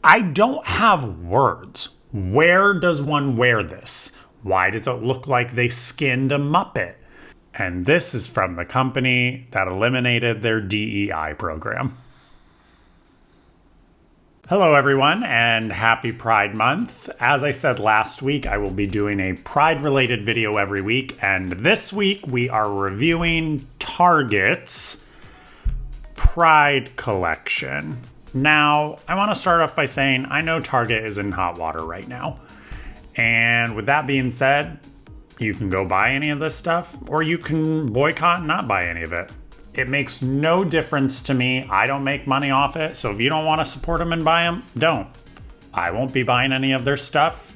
I don't have words. Where does one wear this? Why does it look like they skinned a Muppet? And this is from the company that eliminated their DEI program. Hello everyone, and happy Pride Month. As I said last week, I will be doing a Pride-related video every week, and this week we are reviewing Target's Pride collection. Now, I want to start off by saying I know Target is in hot water right now. And with that being said, you can go buy any of this stuff, or you can boycott and not buy any of it. It makes no difference to me. I don't make money off it, so if you don't want to support them and buy them, don't. I won't be buying any of their stuff,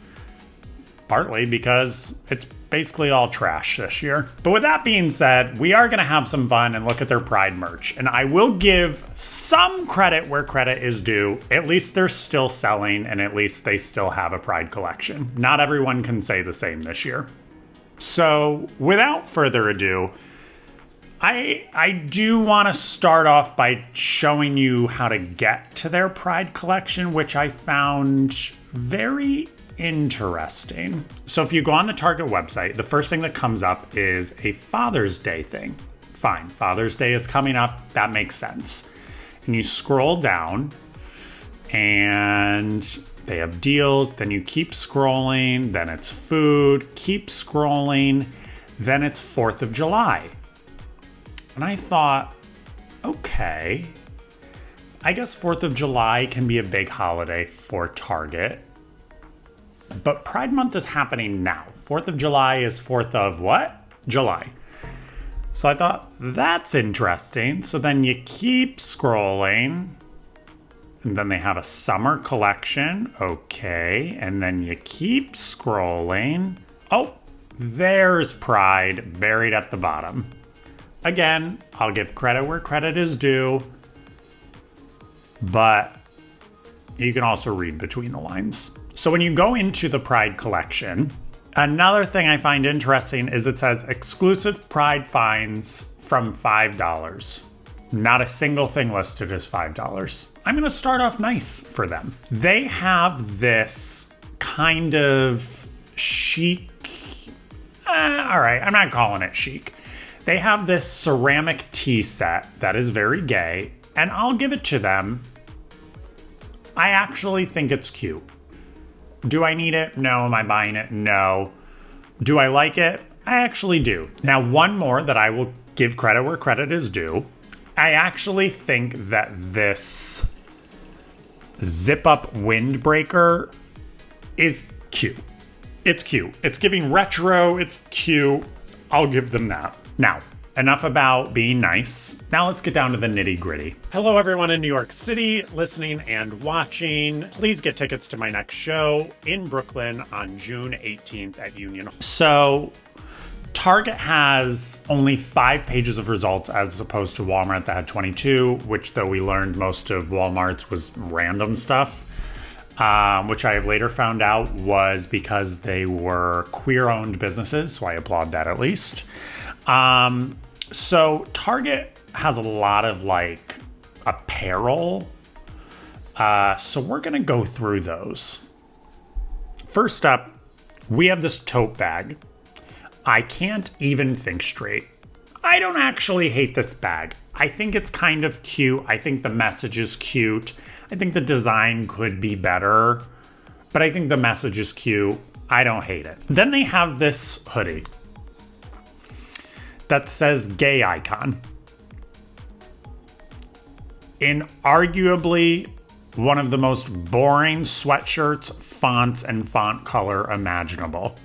partly because it's basically all trash this year. But with that being said, we are going to have some fun and look at their Pride merch. And I will give some credit where credit is due. At least they're still selling, and at least they still have a Pride collection. Not everyone can say the same this year. So without further ado, I do want to start off by showing you how to get to their Pride collection, which I found very interesting. So if you go on the Target website, the first thing that comes up is a Father's Day thing. Fine, Father's Day is coming up. That makes sense. And you scroll down and they have deals. Then you keep scrolling. Then it's food. Keep scrolling. Then it's 4th of July. And I thought, okay, I guess 4th of July can be a big holiday for Target. But Pride Month is happening now. 4th of July is 4th of what? July. So I thought, that's interesting. So then you keep scrolling. And then they have a summer collection. Okay. And then you keep scrolling. Oh, there's Pride buried at the bottom. Again, I'll give credit where credit is due. But you can also read between the lines. So when you go into the Pride collection, another thing I find interesting is it says exclusive Pride finds from $5. Not a single thing listed as $5. I'm going to start off nice for them. They have this kind of chic, all right, I'm not calling it chic. They have this ceramic tea set that is very gay, and I'll give it to them. I actually think it's cute. Do I need it? No. Am I buying it? No. Do I like it? I actually do. Now, one more that I will give credit where credit is due. I actually think that this zip-up windbreaker is cute. It's cute. It's giving retro. It's cute. I'll give them that. Now, enough about being nice. Now let's get down to the nitty-gritty. Hello, everyone in New York City, listening and watching. Please get tickets to my next show in Brooklyn on June 18th at Union. So, Target has only 5 pages of results as opposed to Walmart that had 22, which though we learned most of Walmart's was random stuff, which I have later found out was because they were queer-owned businesses, so I applaud that at least. So Target has a lot of like apparel. So we're going to go through those. First up, we have this tote bag. I can't even think straight. I don't actually hate this bag. I think it's kind of cute. I think the message is cute. I think the design could be better, but I think the message is cute. I don't hate it. Then they have this hoodie that says gay icon in arguably one of the most boring sweatshirts, fonts, and font color imaginable.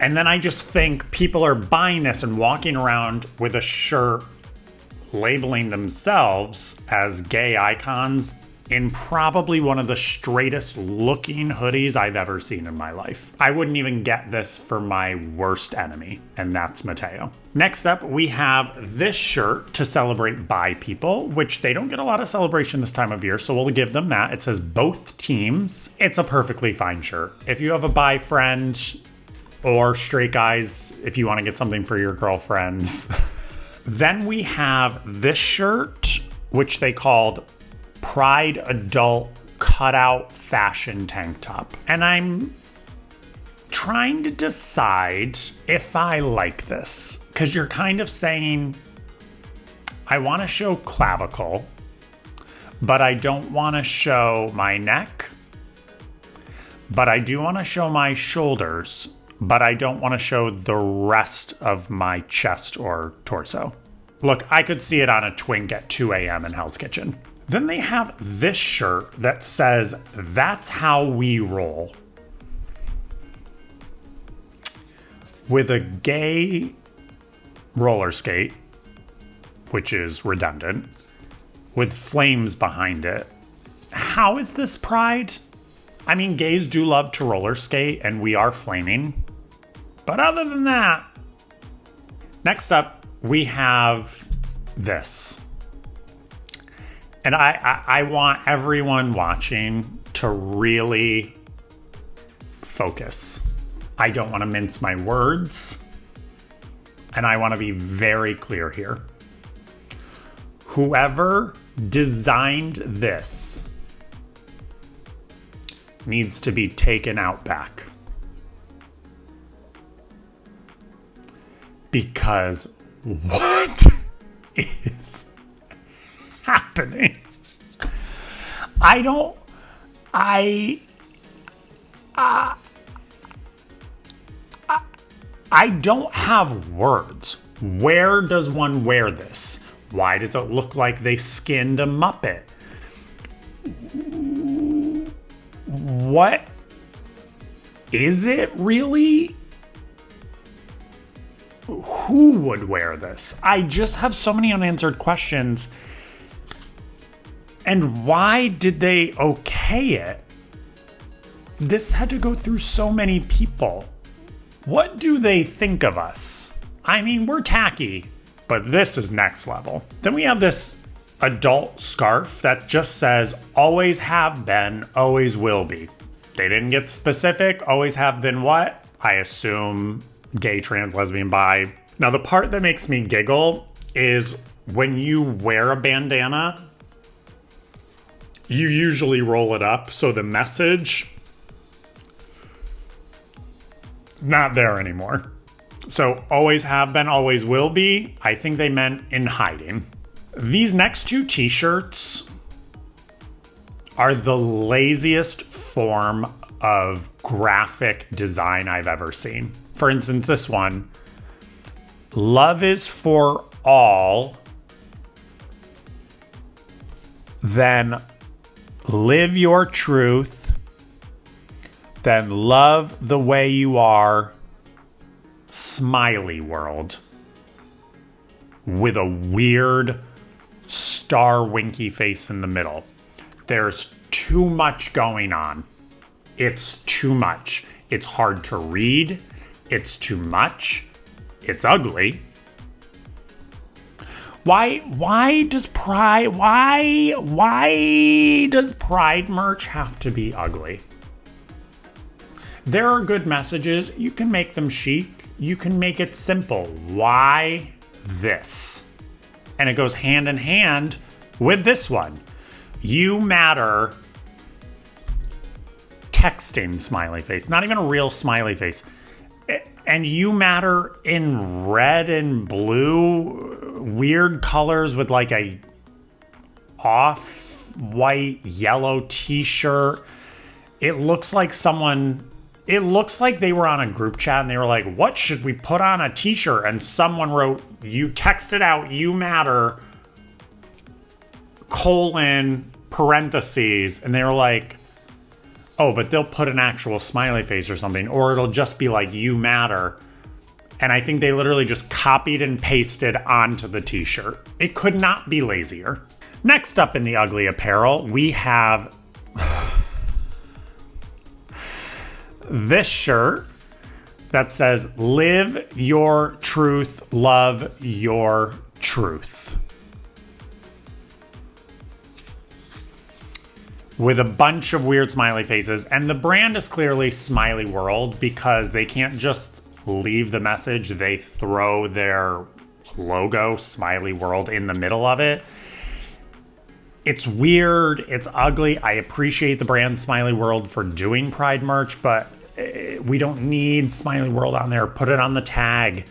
And then I just think people are buying this and walking around with a shirt labeling themselves as gay icons in probably one of the straightest looking hoodies I've ever seen in my life. I wouldn't even get this for my worst enemy, and that's Mateo. Next up, we have this shirt to celebrate bi people, which they don't get a lot of celebration this time of year, so we'll give them that. It says both teams. It's a perfectly fine shirt. If you have a bi friend, or straight guys, if you want to get something for your girlfriends. Then we have this shirt, which they called Pride Adult cutout fashion tank top. And I'm trying to decide if I like this. Because you're kind of saying, I want to show clavicle, but I don't want to show my neck. But I do want to show my shoulders, but I don't want to show the rest of my chest or torso. Look, I could see it on a twink at 2 a.m. in Hell's Kitchen. Then they have this shirt that says, "That's how we roll." With a gay roller skate, which is redundant, with flames behind it. How is this pride? I mean, gays do love to roller skate, and we are flaming. But other than that, next up, we have this. And I want everyone watching to really focus. I don't want to mince my words. And I want to be very clear here. Whoever designed this needs to be taken out back. Because what is happening? I don't have words. Where does one wear this? Why does it look like they skinned a Muppet? What is it really? Who would wear this? I just have so many unanswered questions. And why did they okay it? This had to go through so many people. What do they think of us? I mean, we're tacky, but this is next level. Then we have this adult scarf that just says, "Always have been, always will be." They didn't get specific. Always have been what? I assume gay, trans, lesbian, bi. Now, the part that makes me giggle is when you wear a bandana, you usually roll it up. So the message, not there anymore. So always have been, always will be. I think they meant in hiding. These next two t-shirts are the laziest form of graphic design I've ever seen. For instance, this one, "Love is for all, then live your truth, then love the way you are, smiley world," with a weird star winky face in the middle. There's too much going on. It's too much. It's hard to read. It's too much. It's ugly. Why does Pride merch have to be ugly? There are good messages. You can make them chic. You can make it simple. Why this? And it goes hand in hand with this one. "You matter," texting smiley face. Not even a real smiley face. And "you matter" in red and blue, weird colors with like a off-white yellow t-shirt. It looks like they were on a group chat and they were like, "What should we put on a t-shirt?" And someone wrote, "You texted out, 'You matter,' parentheses," and they were like, "Oh, but they'll put an actual smiley face or something, or it'll just be like 'You matter.'" And I think they literally just copied and pasted onto the t-shirt. It could not be lazier. Next up in the ugly apparel, we have this shirt that says, "Live your truth, love your truth," with a bunch of weird smiley faces. And the brand is clearly Smiley World because they can't just leave the message. They throw their logo, Smiley World, in the middle of it. It's weird. It's ugly. I appreciate the brand Smiley World for doing Pride merch, but we don't need Smiley World on there. Put it on the tag.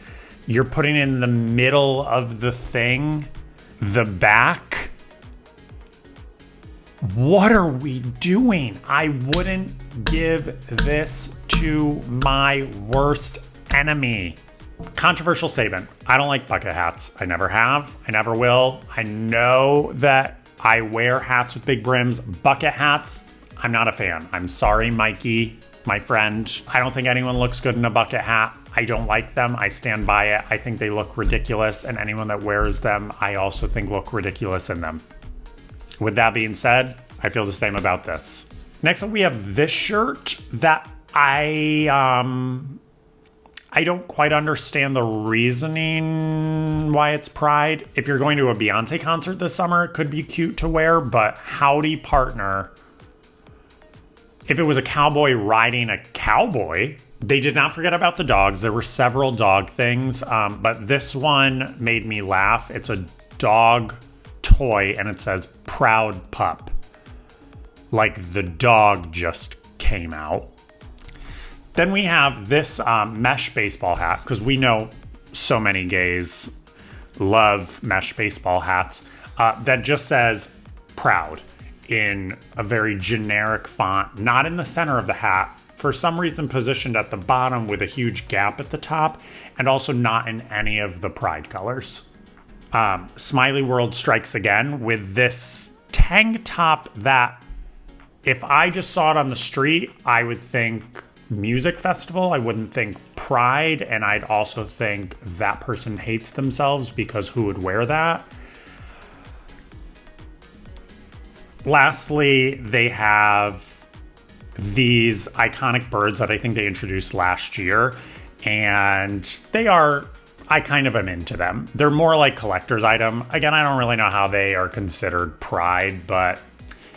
You're putting it in the middle of the thing, the back. What are we doing? I wouldn't give this to my worst enemy. Controversial statement. I don't like bucket hats. I never have. I never will. I know that I wear hats with big brims. Bucket hats, I'm not a fan. I'm sorry, Mikey, my friend. I don't think anyone looks good in a bucket hat. I don't like them. I stand by it. I think they look ridiculous, and anyone that wears them, I also think look ridiculous in them. With that being said, I feel the same about this. Next up, we have this shirt that I don't quite understand the reasoning why it's Pride. If you're going to a Beyonce concert this summer, it could be cute to wear, but howdy partner. If it was a cowboy riding a cowboy, they did not forget about the dogs. There were several dog things, but this one made me laugh. It's a dog toy and it says Proud Pup. Like the dog just came out. Then we have this mesh baseball hat, because we know so many gays love mesh baseball hats, that just says Proud in a very generic font, not in the center of the hat, for some reason positioned at the bottom with a huge gap at the top, and also not in any of the Pride colors. Smiley World strikes again with this tank top that if I just saw it on the street, I would think music festival. I wouldn't think Pride, and I'd also think that person hates themselves, because who would wear that? Lastly, they have these iconic birds that I think they introduced last year, and I kind of am into them. They're more like collector's item. Again, I don't really know how they are considered Pride, but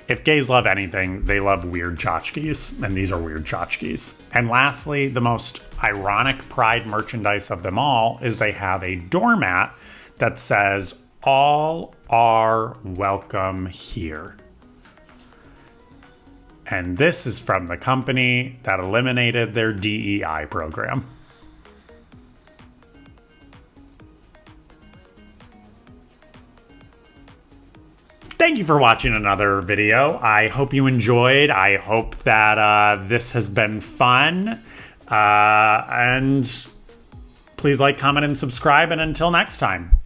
if gays love anything, they love weird tchotchkes, and these are weird tchotchkes. And lastly, the most ironic Pride merchandise of them all is they have a doormat that says, "All are welcome here." And this is from the company that eliminated their DEI program. Thank you for watching another video. I hope you enjoyed. I hope that this has been fun. And please like, comment, and subscribe. And until next time.